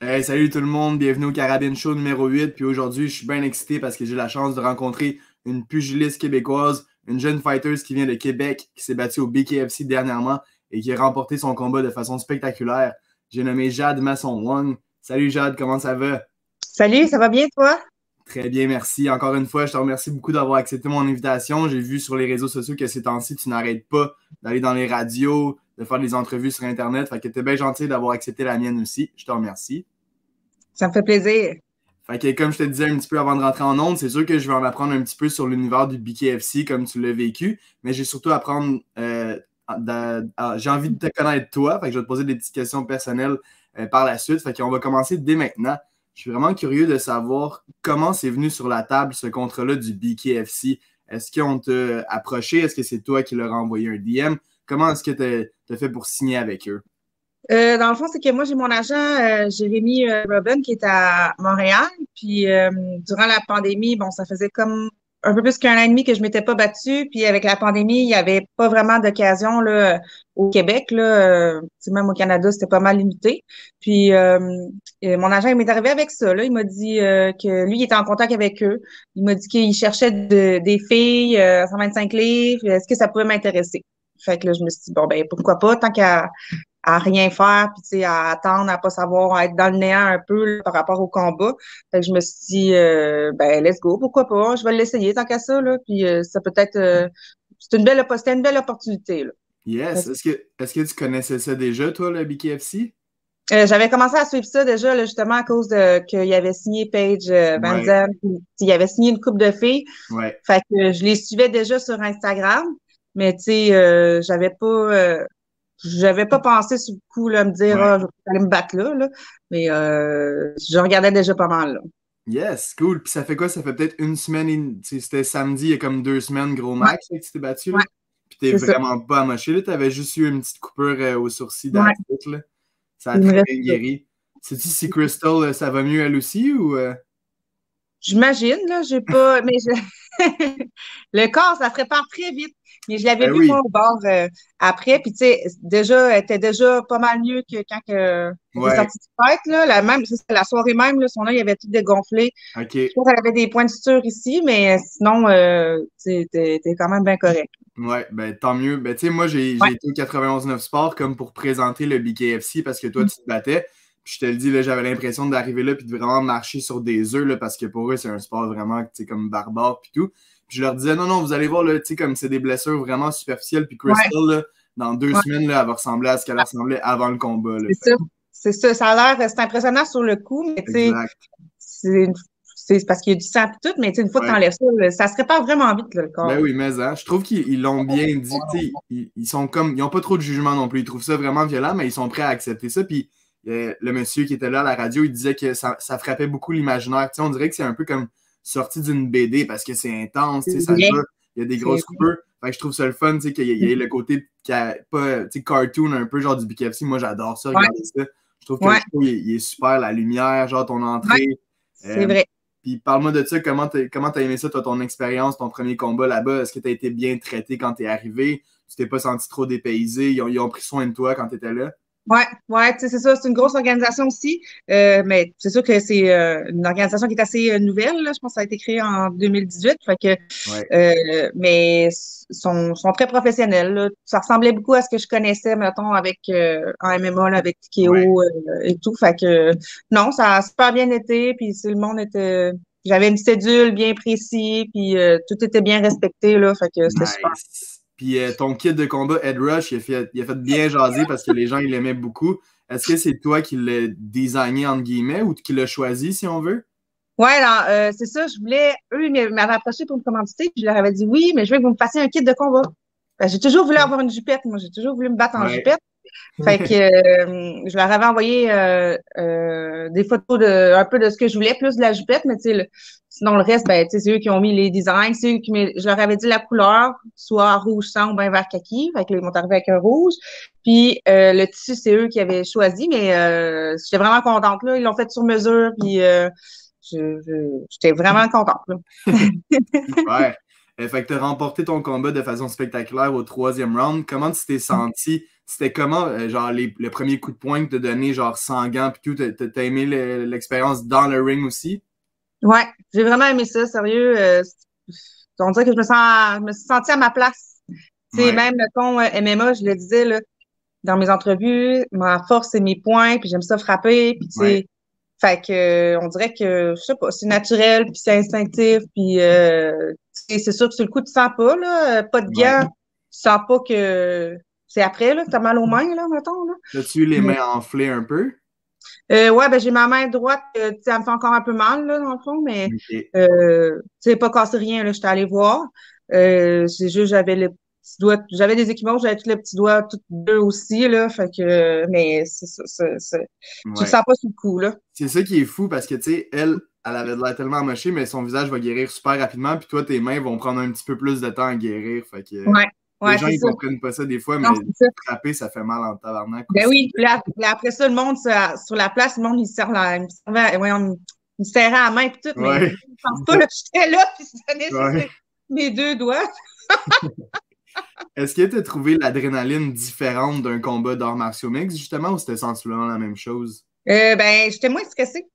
Hey, salut tout le monde, bienvenue au Carabine Show numéro 8. Puis aujourd'hui, je suis bien excité parce que j'ai la chance de rencontrer une pugiliste québécoise, une jeune fighter qui vient de Québec, qui s'est battue au BKFC dernièrement et qui a remporté son combat de façon spectaculaire. J'ai nommé Jade Masson-Wong. Salut Jade, comment ça va? Salut, ça va bien toi? Très bien, merci. Encore une fois, je te remercie beaucoup d'avoir accepté mon invitation. J'ai vu sur les réseaux sociaux que ces temps-ci, tu n'arrêtes pas d'aller dans les radios, de faire des entrevues sur Internet. Fait que t'es bien gentil d'avoir accepté la mienne aussi. Je te remercie. Ça me fait plaisir. Fait que comme je te disais un petit peu avant de rentrer en ondes, c'est sûr que je vais en apprendre un petit peu sur l'univers du BKFC comme tu l'as vécu, mais j'ai surtout à apprendre, j'ai envie de te connaître toi, fait que je vais te poser des petites questions personnelles par la suite. Fait qu'on va commencer dès maintenant. Je suis vraiment curieux de savoir comment c'est venu sur la table ce contrat-là du BKFC. Est-ce qu'on t'a approché? Est-ce que c'est toi qui leur as envoyé un DM? Comment est-ce que tu as fait pour signer avec eux? Dans le fond, c'est que moi, j'ai mon agent, Jérémy Robin, qui est à Montréal. Puis, durant la pandémie, bon, ça faisait comme un peu plus qu'un an et demi que je m'étais pas battue. Puis, avec la pandémie, il n'y avait pas vraiment d'occasion là, au Québec. Là, même au Canada, c'était pas mal limité. Puis, mon agent, il m'est arrivé avec ça. Là. Il m'a dit que lui, il était en contact avec eux. Il m'a dit qu'il cherchait des filles à 125 livres. Est-ce que ça pouvait m'intéresser? Fait que là, je me suis dit, bon, ben pourquoi pas, tant qu'à rien faire, puis tu sais, à attendre, à pas savoir, à être dans le néant un peu là, par rapport au combat. Fait que je me suis dit, ben let's go, pourquoi pas, je vais l'essayer tant qu'à ça, là, puis ça peut être, c'était une belle opportunité, là. Yes. Est-ce que tu connaissais ça déjà, toi, le BKFC? J'avais commencé à suivre ça déjà, là, justement, à cause de qu'il avait signé Paige Van Ouais, Zandt, puis il avait signé une couple de filles. ouais. Fait que je les suivais déjà sur Instagram, mais tu sais, j'avais pas pensé sur le coup là, me dire Ouais. je vais aller me battre là. Mais je regardais déjà pas mal là. Yes, cool. Puis ça fait quoi? Ça fait peut-être une semaine, c'était samedi, il y a comme 2 semaines, gros Ouais, max, là, que tu t'es battu, là. ouais, Puis t'es c'est ça. vraiment pas amoché, là. T'avais juste eu une petite coupure au sourcil Ouais, d'Athletic, là. Ça a il me très reste bien ça. guéri. Sais-tu si Crystal, ça va mieux elle aussi ou... J'imagine, là, j'ai pas, mais le corps, ça se répare très vite. Mais je l'avais Ben vu, moi, oui, au bord après, puis tu sais, déjà, elle était déjà pas mal mieux que quand elle était ouais, sortie de fête, là. La soirée même, là, son œil avait tout dégonflé. Je ok. pense qu'elle avait des points de suture ici, mais sinon, t'es quand même bien correct. Ouais, ben tant mieux. Ben tu sais, moi, j'ai Ouais, été au 91-9 Sport comme pour présenter le BKFC parce que toi, tu te battais. Puis je te le dis, là, j'avais l'impression d'arriver là puis de vraiment marcher sur des œufs, là, parce que pour eux, c'est un sport vraiment, tu sais, comme barbare puis tout. Puis je leur disais, non, non, vous allez voir, là, tu sais, comme c'est des blessures vraiment superficielles. Puis ouais, Crystal, là, dans deux ouais, semaines, là, elle va ressembler à ce qu'elle ressemblait avant le combat, là. c'est ça. C'est ça. Ça a l'air, c'est impressionnant sur le coup, mais tu sais, Exact. c'est c'est parce qu'il y a du sang et tout, mais tu sais, une fois que Ouais. t'enlèves ça, là, ça se répare vraiment vite, là, le Ben corps. oui, mais hein, je trouve qu'ils l'ont bien dit. Tu sais, ils sont comme, ils ont pas trop de jugement non plus. Ils trouvent ça vraiment violent, mais ils sont prêts à accepter ça. Puis le monsieur qui était là à la radio, il disait que ça frappait beaucoup l'imaginaire. Tu sais, on dirait que c'est un peu comme sorti d'une BD parce que c'est intense, tu sais, C'est ça se vrai. voit. Il y a des C'est grosses coupures. Fait que je trouve ça le fun, tu sais, qu'il y ait le côté pas, tu sais, cartoon un peu genre du BKFC. Moi, j'adore ça, Ouais, regarder ça. Je trouve que le ouais, show, il est super, la lumière, genre ton ouais, entrée. c'est Euh, vrai. puis parle-moi de ça, comment t'as aimé ça, toi, ton expérience, ton premier combat là-bas? Est-ce que t'as été bien traité quand t'es arrivé? Tu t'es pas senti trop dépaysé? Ils ont pris soin de toi quand t'étais là? Ouais, ouais, tu sais, c'est ça, c'est une grosse organisation aussi, mais c'est sûr que c'est une organisation qui est assez nouvelle, là. Je pense que ça a été créé en 2018, fait que, Ouais, mais sont très professionnels, là. Ça ressemblait beaucoup à ce que je connaissais, mettons, avec en MMA, là, avec ouais. Tikeo et tout, fait que non, ça a super bien été, puis le monde était, j'avais une cédule bien précis, puis tout était bien respecté, là, fait que c'était super. Nice. Puis ton kit de combat, Ed Rush, il a fait bien jaser parce que les gens, ils l'aimaient beaucoup. Est-ce que c'est toi qui l'as designé, entre guillemets, ou qui l'as choisi, si on veut? Ouais, alors, c'est ça, eux, ils m'avaient approché pour me commanditer, puis je leur avais dit oui, mais je veux que vous me fassiez un kit de combat. J'ai toujours voulu avoir une jupette, moi, j'ai toujours voulu me battre en Ouais. jupette. Fait que je leur avais envoyé des photos de un peu de ce que je voulais, plus de la jupette, mais tu sais, sinon le reste, ben, tu sais, c'est eux qui ont mis les designs, je leur avais dit la couleur, soit rouge sang ou bien vert kaki, fait que là, ils m'ont arrivé avec un rouge. Puis le tissu, c'est eux qui avaient choisi, mais j'étais vraiment contente, là. Ils l'ont fait sur mesure, puis j'étais vraiment contente, là. Super. Fait que tu as remporté ton combat de façon spectaculaire au 3e round. Comment tu t'es senti? C'était comment, genre, le premier coup de poing que tu as donné, genre, sans gants pis tout? T'as aimé l'expérience dans le ring aussi? Ouais, j'ai vraiment aimé ça, sérieux. On dirait que je me suis sentie à ma place. Tu sais, Ouais, même, mettons, MMA, je le disais, là, dans mes entrevues, ma force, c'est mes points, puis j'aime ça frapper, puis tu ouais, sais, fait que, on dirait que, je sais pas, c'est naturel, puis c'est instinctif, puis tu sais, c'est sûr que sur le coup, tu sens pas, là, pas de ouais. gants, tu sens pas que c'est après, là, que t'as mal aux mains, là, mettons, là. As-tu eu les Mais, mains enflées un peu? ouais, ben j'ai ma main droite, tu sais, elle me fait encore un peu mal, là, dans le fond, mais Ok. tu sais, pas cassé rien, là, j'étais allée voir. C'est juste, j'avais le petit doigt, j'avais des équipements, j'avais tous les petits doigts, tous deux aussi, là, fait que, mais c'est ça, tu le Ouais. sens pas sur le coup, là. C'est ça qui est fou parce que, tu sais, elle avait de l'air tellement amochée, mais son visage va guérir super rapidement, puis toi, tes mains vont prendre un petit peu plus de temps à guérir. Fait que Ouais, les ouais, gens, c'est ils ça. comprennent pas ça des fois, Non, mais c'est ça. frapper, ça fait mal en tabarnak Ben aussi. oui, puis là, après ça, le monde, sur la place, le monde, il me servait, voyons, il me serrait à la main, puis tout, mais Ouais. je pense pas, là, j'étais là, puis je tenais juste Ouais. mes deux doigts. Est-ce que tu as trouvé l'adrénaline différente d'un combat d'arts martiaux mix, justement, ou c'était sensiblement la même chose? Ben, j'étais moins stressée.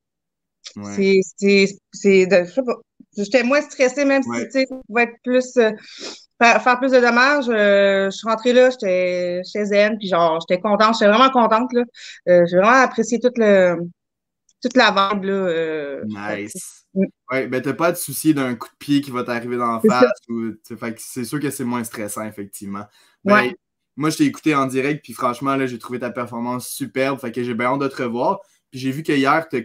Ouais. Je sais pas. J'étais moins stressée, même si, Ouais. tu sais, ça pouvait être plus, faire plus de dommages. Je suis rentrée là, j'étais chez zen, puis genre, j'étais contente, j'étais vraiment contente, là. J'ai vraiment apprécié toute la vibe, là. Fait que Nice. mm, Ouais, ben t'as pas à te soucier d'un coup de pied qui va t'arriver dans la c'est face ça. ou fait que c'est sûr que c'est moins stressant, effectivement. Ouais. Ben, moi je t'ai écouté en direct, puis franchement, là, j'ai trouvé ta performance superbe. Fait que j'ai bien hâte de te revoir. Puis j'ai vu que hier, t'as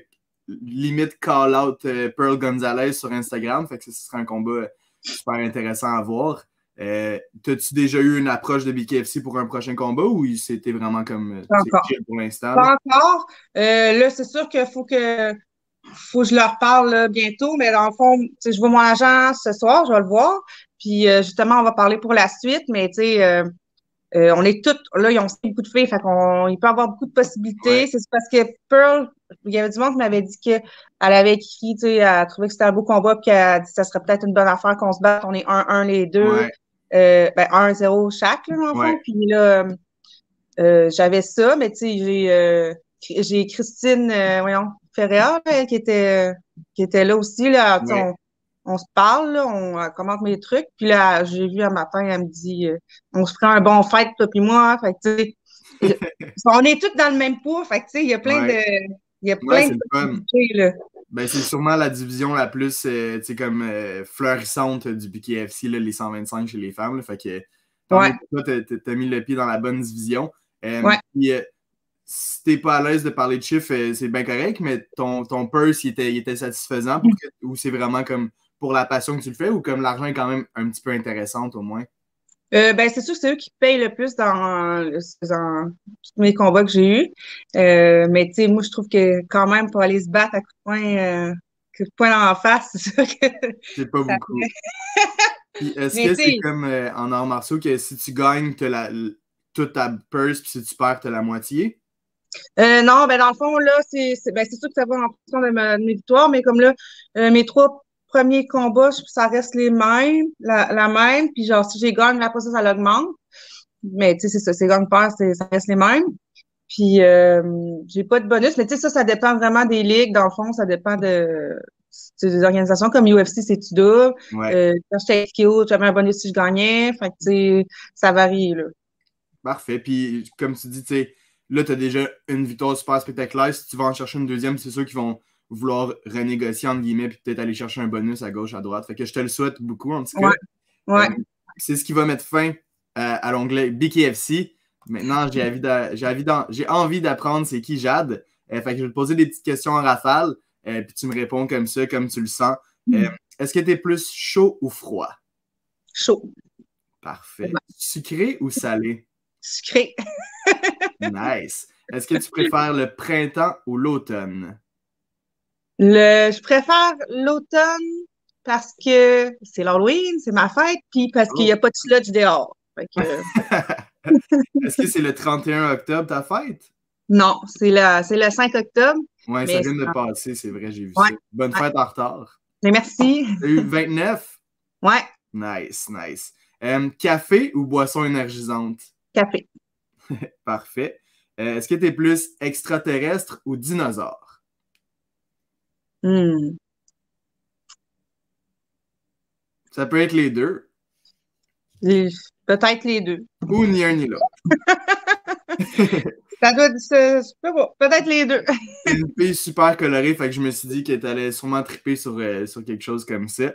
limite call out Pearl Gonzalez sur Instagram. Fait que ce sera un combat super intéressant à voir. T'as-tu déjà eu une approche de BKFC pour un prochain combat ou c'était vraiment comme Pas c'est encore. chill pour l'instant, là? Pas encore. Là, c'est sûr qu'il faut que je leur parle là, bientôt, mais dans le fond, tu sais, je vois mon agent ce soir, je vais le voir. Puis justement, on va parler pour la suite, mais tu sais, on est toutes, là, ils ont signé beaucoup de filles, fait il peut y avoir beaucoup de possibilités. Ouais, C'est parce que Pearl, il y avait du monde qui m'avait dit qu'elle avait écrit, tu sais, elle trouvait que c'était un beau combat, puis qu'elle a dit que ça serait peut-être une bonne affaire qu'on se batte. On est 1-1 les deux, ouais, ben 1-0 chaque, là, dans le fond. ouais. Puis là, j'avais ça, mais tu sais, j'ai Christine, voyons, Ferrer, là, qui était là aussi, là, tu sais, Ouais. on se parle, là, on commente mes trucs. Puis là, j'ai vu un matin, elle me dit, on se prend un bon fight, toi puis moi. Fait que, tu sais, on est tous dans le même pot. Fait que, tu sais, Ouais. il y a Ouais, plein c'est de le fun. possibilités, là. Ben, c'est sûrement la division la plus tu sais, comme fleurissante du BKFC, là, les 125 chez les femmes. Là. Fait que tant mieux Ouais, pour toi, t'as mis le pied dans la bonne division. ouais. Puis, si t'es pas à l'aise de parler de chiffres, c'est bien correct, mais ton purse, il était satisfaisant ou c'est vraiment comme pour la passion que tu le fais ou comme l'argent est quand même un petit peu intéressant au moins? Ben, c'est sûr que c'est eux qui payent le plus dans tous mes combats que j'ai eus. Mais tu sais, moi, je trouve que quand même, pour aller se battre à coups de poing dans la face, c'est sûr que C'est pas ça beaucoup. fait. Puis est-ce Mais que tu c'est sais, comme en arts martiaux que si tu gagnes, toute ta purse, puis si tu perds, t'as la moitié? non, ben dans le fond, là, ben, c'est sûr que ça va en fonction de mes victoires, mais comme là, mes trois premiers combats, ça reste les mêmes, la même. Puis genre, si j'ai gagne, après ça l'augmente. Mais tu sais, c'est ça, c'est gagne-perd, ça reste les mêmes. Puis j'ai pas de bonus, mais tu sais, ça dépend vraiment des ligues. Dans le fond, ça dépend des organisations comme UFC, c'est tu double. Ouais. Quand j'étais à XKO, j'avais un bonus si je gagnais. Fait que tu sais, ça varie, là. Parfait. Puis, comme tu dis, tu sais, là, tu as déjà une victoire super spectaculaire. Si tu vas en chercher une deuxième, c'est sûr qu'ils vont vouloir renégocier, entre guillemets, puis peut-être aller chercher un bonus à gauche, à droite. Fait que je te le souhaite beaucoup, en tout cas. Ouais, Euh, ouais. c'est ce qui va mettre fin à l'onglet BKFC. Maintenant, j'ai envie d'apprendre c'est qui Jade. Fait que je vais te poser des petites questions en rafale, puis tu me réponds comme ça, comme tu le sens. Est-ce que tu es plus chaud ou froid? Chaud. Parfait. Sucré ou salé? Sucré. Nice. Est-ce que tu préfères le printemps ou l'automne? Je préfère l'automne parce que c'est l'Halloween, c'est ma fête, puis parce qu'il n'y Oh. a pas de sludge dehors. Fait que, Est-ce que c'est le 31 octobre ta fête? non, c'est le 5 octobre, Ouais, ça mais vient de passer, c'est vrai, j'ai vu ouais, ça. Bonne ouais. fête en retard. Mais merci. T'as eu 29? Ouais. Nice, nice. Café ou boisson énergisante? Café. Parfait. Est-ce que tu es plus extraterrestre ou dinosaure? Hmm. Ça peut être les deux. Peut-être les deux. Ou ni un ni l'autre. Ça doit je sais pas. Peut-être les deux. C'est une fille super colorée, fait que je me suis dit que tu allais sûrement triper sur quelque chose comme ça.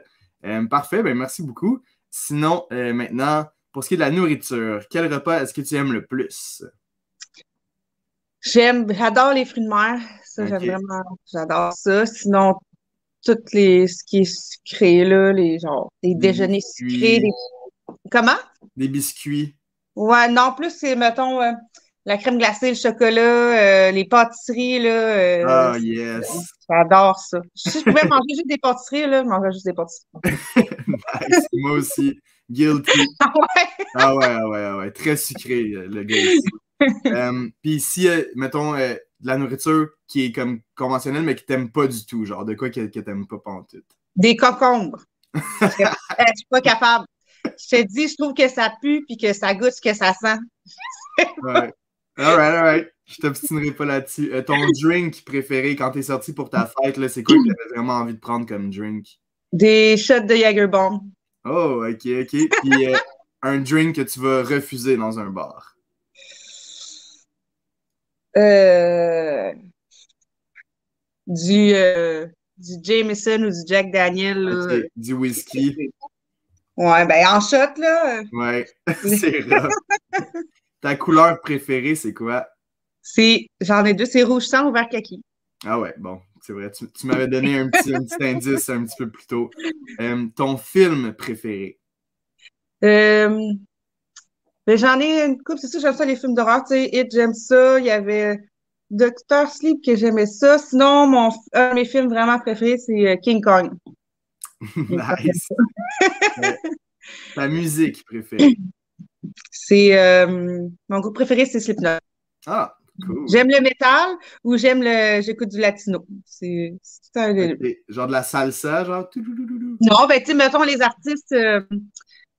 Parfait, ben merci beaucoup. Sinon, maintenant, pour ce qui est de la nourriture, quel repas est-ce que tu aimes le plus? J'adore les fruits de mer. Ça, j'adore ça. Sinon, ce qui est sucré, là, les Des déjeuners sucrés, biscuits. comment? Des biscuits. Ouais, non, plus c'est, mettons, la crème glacée, le chocolat, les pâtisseries, là, Ah, yes. j'adore ça. Si je pouvais manger juste des pâtisseries, là, je mangerais juste des pâtisseries. Nice. Moi aussi. Guilty. Ah ouais? Ah ouais, ah ouais, ah ouais. Très sucré, le gars ici. Puis si, mettons, de la nourriture qui est comme conventionnelle, mais qui t'aime pas du tout, genre de quoi que t'aimes pas pantoute. Des concombres. Je suis pas capable. Je te dis, je trouve que ça pue puis que ça goûte ce que ça sent. Ouais. Alright, alright. Je t'obstinerai pas là-dessus. Ton drink préféré quand t'es sorti pour ta fête, là, c'est quoi que t'avais vraiment envie de prendre comme drink? Des shots de Jägerbomb. Oh, ok, ok. Puis un drink que tu vas refuser dans un bar. Euh, du, euh, du Jameson ou du Jack Daniel, là. Ok, du whisky. Ouais, ben en shot, là. Ouais, c'est rough. Ta couleur préférée, c'est quoi? J'en ai deux, c'est rouge sang ou vert kaki. Ah ouais, bon, c'est vrai. Tu m'avais donné un petit indice un petit peu plus tôt. Ton film préféré? Euh, ben, j'en ai une couple, c'est sûr, j'aime ça les films d'horreur, tu sais, It, j'aime ça. Il y avait Doctor Sleep que j'aimais ça. Sinon, un de mes films vraiment préférés, c'est King Kong. Nice. Ta musique préférée? Mon groupe préféré, c'est Slipknot. Ah, cool. J'aime le métal ou j'écoute du latino. C'est un des deux. Ok, genre de la salsa, genre. Non, ben, tu sais, mettons les artistes,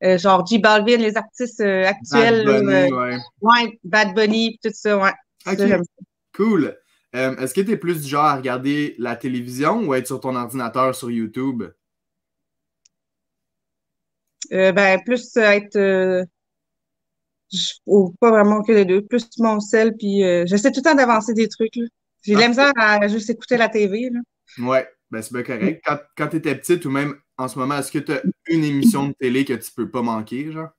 genre J Balvin, les artistes Bad actuels, Bunny, ouais. ouais, Bad Bunny, tout ça, ouais. Ok, Ça, j'aime ça. cool. Est-ce que tu es plus du genre à regarder la télévision ou être sur ton ordinateur sur YouTube? Ben, plus être, ou pas vraiment que les deux, plus mon sel, puis j'essaie tout le temps d'avancer des trucs, là. J'ai de la Parfait. misère à juste écouter la TV, là. Ouais, ben c'est bien correct. Quand tu étais petite ou même en ce moment, est-ce que tu as une émission de télé que tu peux pas manquer, genre?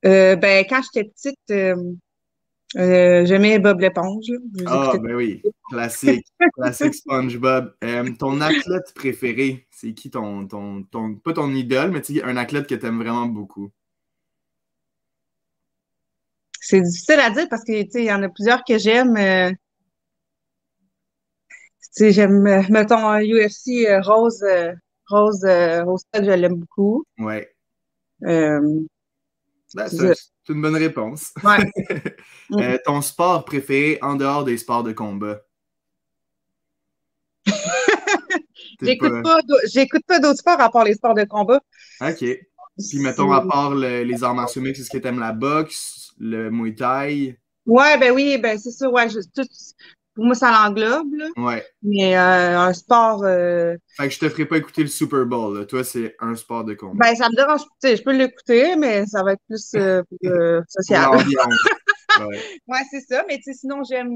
Ben, quand j'étais petite, j'aimais Bob l'éponge, là. Je les Ah, écoutais. ben oui, classique. Classique SpongeBob. Ton athlète préféré, c'est qui pas ton idole, mais tu sais, un athlète que tu aimes vraiment beaucoup? C'est difficile à dire parce que, tu sais, il y en a plusieurs que j'aime. Tu sais, j'aime, mettons, UFC, Rose Sack, je l'aime beaucoup. Ouais. Euh, Ben, c'est ça. c'est une bonne réponse. Ouais. Mm. Ton sport préféré en dehors des sports de combat? T'es pas. J'écoute pas d'autres sports à part les sports de combat. OK. Puis mettons, à C'est- part les arts martiaux mixtes, est-ce que t'aimes la boxe, le Muay Thai? Ouais, ben oui, ben c'est ça, ouais, pour moi, ça l'englobe, là. Ouais. Mais un sport, Fait que je te ferai pas écouter le Super Bowl, là. Toi, c'est un sport de combat. ben ça me dérange, tu sais, je peux l'écouter, mais ça va être plus pour, Pour social. l'ambiance. Ouais. Ouais, c'est ça, mais tu sais, sinon, j'aime,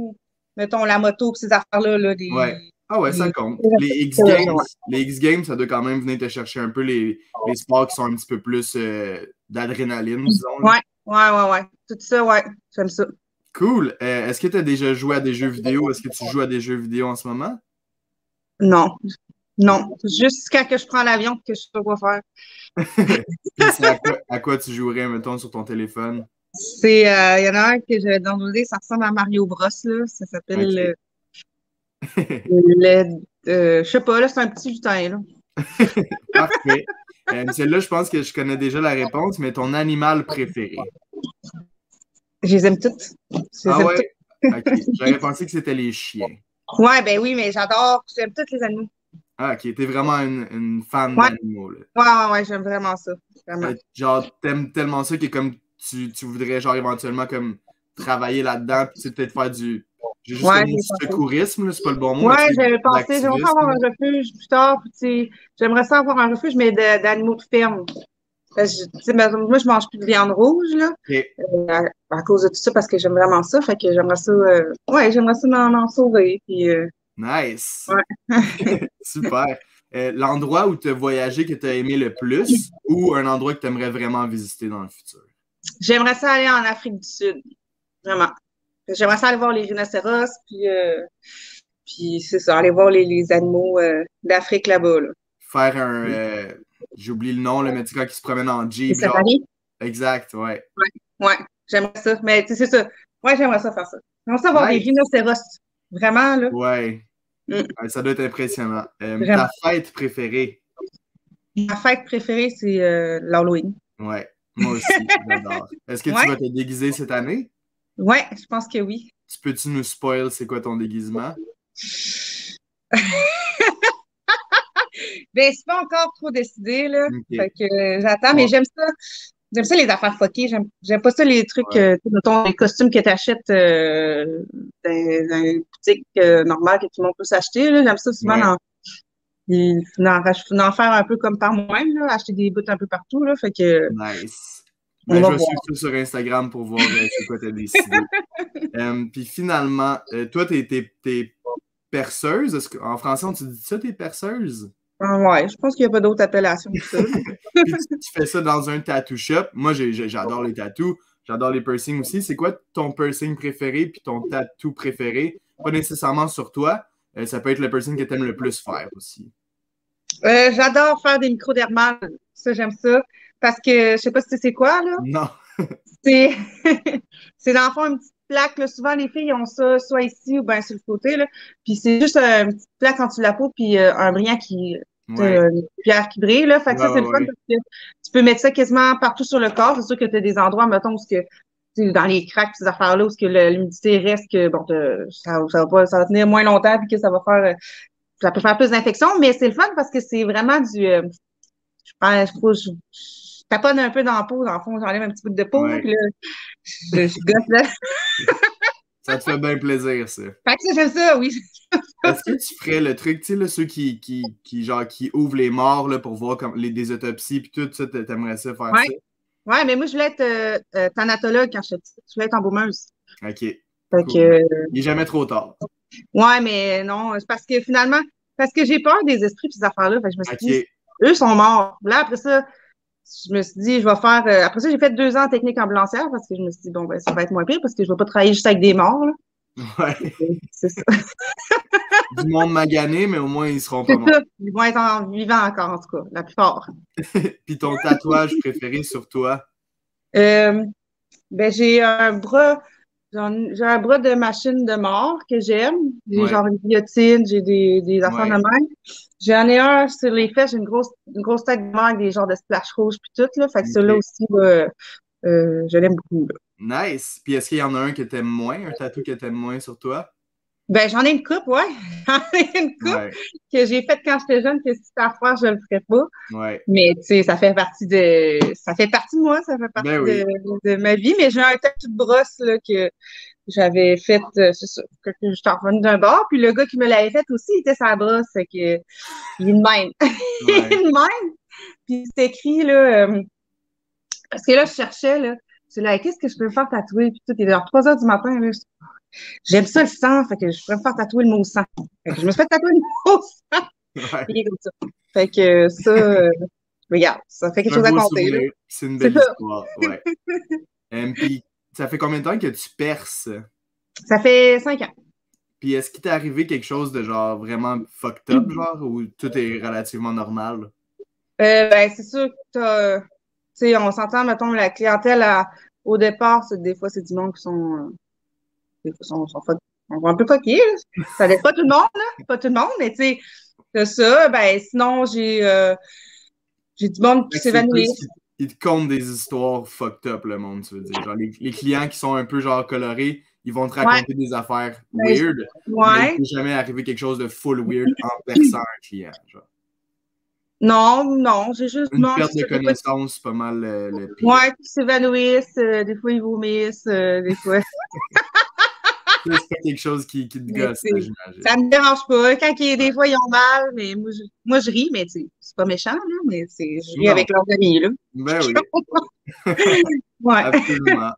mettons, la moto pis ces affaires-là, là, Ouais. Ah ouais, ça des- compte. Ouais. Les X Games, ça doit quand même venir te chercher un peu les sports qui sont un petit peu plus d'adrénaline, disons, là. Ouais. Tout ça, ouais, j'aime ça. Cool. Est-ce que tu as déjà joué à des jeux vidéo? Est-ce que tu joues à des jeux vidéo en ce moment? Non, non. Juste quand que je prends l'avion que je sais pas quoi faire. Puis c'est à quoi tu jouerais, mettons, sur ton téléphone? Il y en a un que j'avais downloadé, ça ressemble à Mario Bros, là. Ça s'appelle OK. je sais pas, là, c'est un petit lutin, là. Parfait. Celle-là, je pense que je connais déjà la réponse, mais ton animal préféré? Je les aime toutes. Je les Ah aime ouais? toutes. OK. J'aurais pensé que c'était les chiens. Ouais, ben oui, mais j'aime tous les animaux. Ah, ok, t'es vraiment une fan Ouais, d'animaux, là. ouais, j'aime vraiment ça. Vraiment. Genre, t'aimes tellement ça que comme tu voudrais genre éventuellement comme travailler là-dedans, puis tu sais, peut-être faire du. J'ai juste le Ouais, mot j'ai pensé. secourisme, là, c'est pas le bon mot, mais Ouais, tu sais, j'avais pensé, j'aimerais ça avoir d'activisme. un refuge plus tard, puis tu sais, j'aimerais ça avoir un refuge, mais d'animaux de ferme. Parce que, tu sais, moi, je mange plus de viande rouge, là, Ok, à cause de tout ça, parce que j'aime vraiment ça. Fait que j'aimerais ça, ouais, j'aimerais ça m'en sauver. Puis, nice. ouais. Super. L'endroit où tu as voyagé que tu as aimé le plus ou un endroit que tu aimerais vraiment visiter dans le futur? J'aimerais ça aller en Afrique du Sud, vraiment. J'aimerais ça aller voir les rhinocéros, puis c'est ça, aller voir les animaux d'Afrique là-bas, là. Faire un. J'ai oublié le nom, là, mais tu sais, quand ils se promènent en Les Jeep, genre. safaris? Exact, ouais. Ouais, j'aimerais ça. Mais tu sais, c'est ça. Ouais, j'aimerais ça faire ça. J'aimerais ça voir des Nice. rhinocéros. Vraiment, là. Ouais. Mm, Ouais, ça doit être impressionnant. Ta vraiment. fête préférée? Ma fête préférée, c'est l'Halloween. Ouais, moi aussi, j'adore. Est-ce que tu Ouais, vas te déguiser cette année? ouais, je pense que oui. Tu peux-tu nous spoil c'est quoi ton déguisement? Ben, c'est pas encore trop décidé, là. Ok. Fait que j'attends, mais Bon, j'aime ça. J'aime ça les affaires fuckées. J'aime pas ça les trucs, ouais. tu sais, mettons, les costumes que tu achètes dans une boutique normale que tout le monde peut s'acheter, là. J'aime ça souvent Ouais. d'en faire un peu comme par moi-même, là, acheter des bouts un peu partout, là. Fait que Nice. on Ben, va je vais voir. suivre ça sur Instagram pour voir c'est quoi t'as décidé. Puis finalement, toi, t'es perceuse. En français, on te dit ça, t'es perceuse? Ah, ouais, je pense qu'il n'y a pas d'autre appellation que ça. Puis tu fais ça dans un tattoo shop. Moi, j'adore les tattoos. J'adore les piercings aussi. C'est quoi ton piercing préféré puis ton tattoo préféré? Pas nécessairement sur toi. Ça peut être le piercing que tu aimes le plus faire aussi. J'adore faire des microdermales. Ça, j'aime ça. Parce que je sais pas si tu sais c'est quoi, là. Non. C'est c'est dans le fond une petite plaque. Là. Souvent, les filles ont ça soit ici ou bien sur le côté. Là. Puis c'est juste une petite plaque en dessous de la peau, puis un brillant qui. Ouais. Une pierre qui brille. Là. Fait que Ouais, ça, c'est ouais, le fun ouais. parce que tu peux mettre ça quasiment partout sur le corps. C'est sûr que tu as des endroits, mettons, où ce que, tu sais, dans les cracks, ces affaires-là, où ce que l'humidité reste, que bon, ça va tenir moins longtemps, puis que ça va faire. Ça peut faire plus d'infections, mais c'est le fun parce que c'est vraiment du. Je trouve, je taponne un peu dans la peau, dans le fond, j'enlève un petit bout de peau, Ouais. puis là, je gosse là. Ça te fait bien plaisir, ça. Fait que ça, j'aime ça, oui. Est-ce que tu ferais le truc, tu sais, là, ceux genre, qui ouvrent les morts là, pour voir comme, des autopsies puis tout ça, t'aimerais ça faire Ouais, ça? ouais, mais moi, je voulais être thanatologue quand j'étais petite. Je voulais être embaumeuse. OK, Fait cool. que, Il n'est jamais trop tard. ouais, mais non, c'est parce que finalement, parce que j'ai peur des esprits et ces affaires-là. Fait que je me suis dit, OK, eux sont morts. Là, après ça, je me suis dit, je vais faire. Après ça, j'ai fait 2 ans en technique ambulancière parce que je me suis dit, bon, ben, ça va être moins pire parce que je ne vais pas travailler juste avec des morts, là. ouais. C'est ça. Du monde magané, mais au moins, ils seront pas C'est morts. ça. Ils vont être vivants encore, en tout cas, la plupart. Puis ton tatouage préféré sur toi? Euh, ben, j'ai un bras de machine de mort que j'aime. J'ai Ouais, genre une guillotine, j'ai des affaires de ouais. même. J'en ai un sur les fesses, j'ai une grosse tête de mort avec des genres de splash rouges puis tout, là. Fait que celui-là OK. aussi, là, je l'aime beaucoup, là. Nice. Puis est-ce qu'il y en a un que t'aimes moins, un tatou que t'aimes moins sur toi? Ben, j'en ai une coupe, ouais. J'en ai une coupe Ouais, que j'ai faite quand j'étais jeune, que si c'était à refaire, je le ferais pas. ouais. Mais tu sais, ça fait partie de moi, ça fait Ben partie oui. de ma vie. Mais j'ai un tatou de brosse là, que j'avais fait, c'est ça, que je suis revenue d'un bar. Puis le gars qui me l'avait fait aussi, il était sa brosse, fait que il est de même. Il est Ouais. de même. Puis c'est écrit là, parce que là, je cherchais, là, c'est là, qu'est-ce que je peux me faire tatouer? Puis tout, il est genre 3 heures du matin, là. J'aime ça le sang, fait que je pourrais me faire tatouer le mot sang. Fait que je me suis fait tatouer le mot sang. Ouais. Il est comme ça. Fait que ça, regarde, ça fait quelque C'est un chose à beau compter, là. souvenir. C'est une C'est belle ça. histoire. Ouais. Puis ça fait combien de temps que tu perces? Ça fait 5 ans. Puis est-ce qu'il t'est arrivé quelque chose de genre vraiment fucked up, genre, ou tout est relativement normal? Ben, c'est sûr que tu sais, on s'entend, mettons, la clientèle au départ, des fois, c'est du monde qui des fois, sont un peu coqués, là. Ça n'est pas tout le monde, là. Pas tout le monde, mais tu sais, c'est ça. Ben, sinon, j'ai du monde qui Fait que c'est s'évanouit. plus qu'ils te content des histoires fucked up, le monde, tu veux dire. Genre les clients qui sont un peu genre colorés, ils vont te Ouais. raconter des affaires Ben, weird, mais Ouais. il n'est jamais arrivé quelque chose de full weird en perçant un client. Genre. Non, j'ai juste. Une Non, perte c'est de ça. Des fois, connaissance, c'est pas mal le pire. ouais, ils s'évanouissent, des fois, ils vomissent, des fois. C'est pas quelque chose qui te Mais gosse, là, j'imagine. ça me dérange pas. Quand des fois, ils ont mal, mais moi, je ris, mais c'est pas méchant, là, mais je ris Non, avec leurs amis, là. ben oui, Ouais. absolument.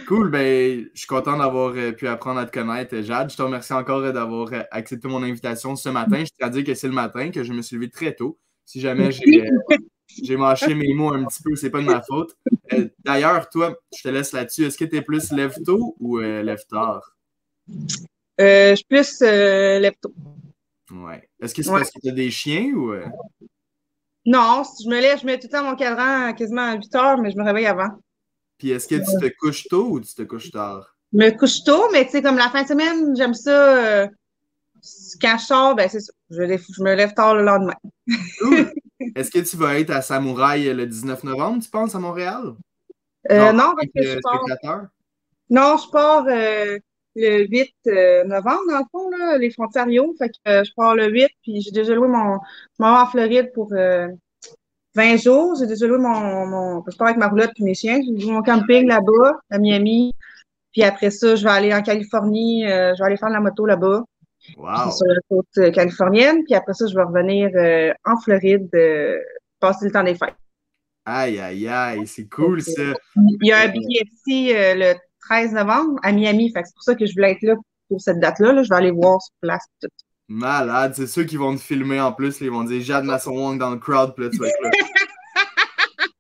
Cool, ben, je suis content d'avoir pu apprendre à te connaître, Jade. Je te remercie encore d'avoir accepté mon invitation ce matin. Je tiens à dire que c'est le matin, que je me suis levé très tôt. Si jamais j'ai mâché mes mots un petit peu, c'est pas de ma faute. D'ailleurs, toi, je te laisse là-dessus. Est-ce que tu es plus lève-tôt ou lève-tard? Je suis plus lepto. Ouais. Est-ce que c'est Ouais. parce que tu as des chiens ou. Non, si je me lève, je mets tout le temps mon cadran quasiment à 8 heures, mais je me réveille avant. Puis est-ce que tu te couches tôt ou tu te couches tard? Je me couche tôt, mais tu sais, comme la fin de semaine, j'aime ça. Quand je sors, ben c'est ça. Je me lève tard le lendemain. Cool. Est-ce que tu vas être à Samouraï le 19 novembre, tu penses, à Montréal? Genre, Non, en parce tant que je que pars. spectateur? Non, je pars le 8 novembre, dans le fond, là, les frontières Rio. Fait que je pars le 8, puis j'ai déjà loué je m'en vais en Floride pour 20 jours. J'ai déjà loué je pars avec ma roulotte puis mes chiens. J'ai loué mon camping là-bas, à Miami. Puis après ça, je vais aller en Californie. Je vais aller faire de la moto là-bas. Puis Wow! sur la côte californienne. Puis après ça, je vais revenir en Floride, passer le temps des fêtes. Aïe, aïe, aïe, c'est cool ça! Il y a un BKFC le 13 novembre à Miami. Fait que c'est pour ça que je voulais être là pour cette date-là. Là. Je vais aller voir sur place. Tout. Malade, c'est ceux qui vont te filmer en plus, ils vont dire Jade Masson-Wong dans le crowd, puis là, tu vas être là.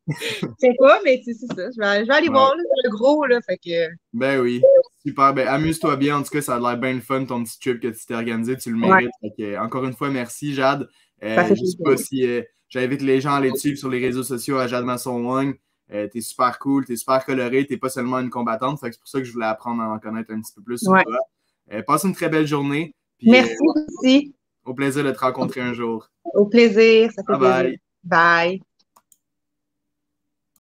Je sais pas, mais c'est ça. Je vais aller Ouais. voir là, le gros. Là, fait que... Ben oui, super. Ben amuse-toi bien, en tout cas, ça a l'air bien le fun ton petit trip que tu t'es organisé, tu le mérites. Fait que, encore une fois, merci Jade. Ça fait Je sais plaisir. pas si j'invite les gens à aller te suivre sur les réseaux sociaux à Jade Masson-Wong. T'es super cool, t'es super coloré, t'es pas seulement une combattante. Fait que c'est pour ça que je voulais apprendre à en connaître un petit peu plus sur Ouais. toi. Passe une très belle journée. Puis, Merci aussi. au plaisir de te rencontrer un jour. Au plaisir. Ça fait Bye bye. plaisir. Bye.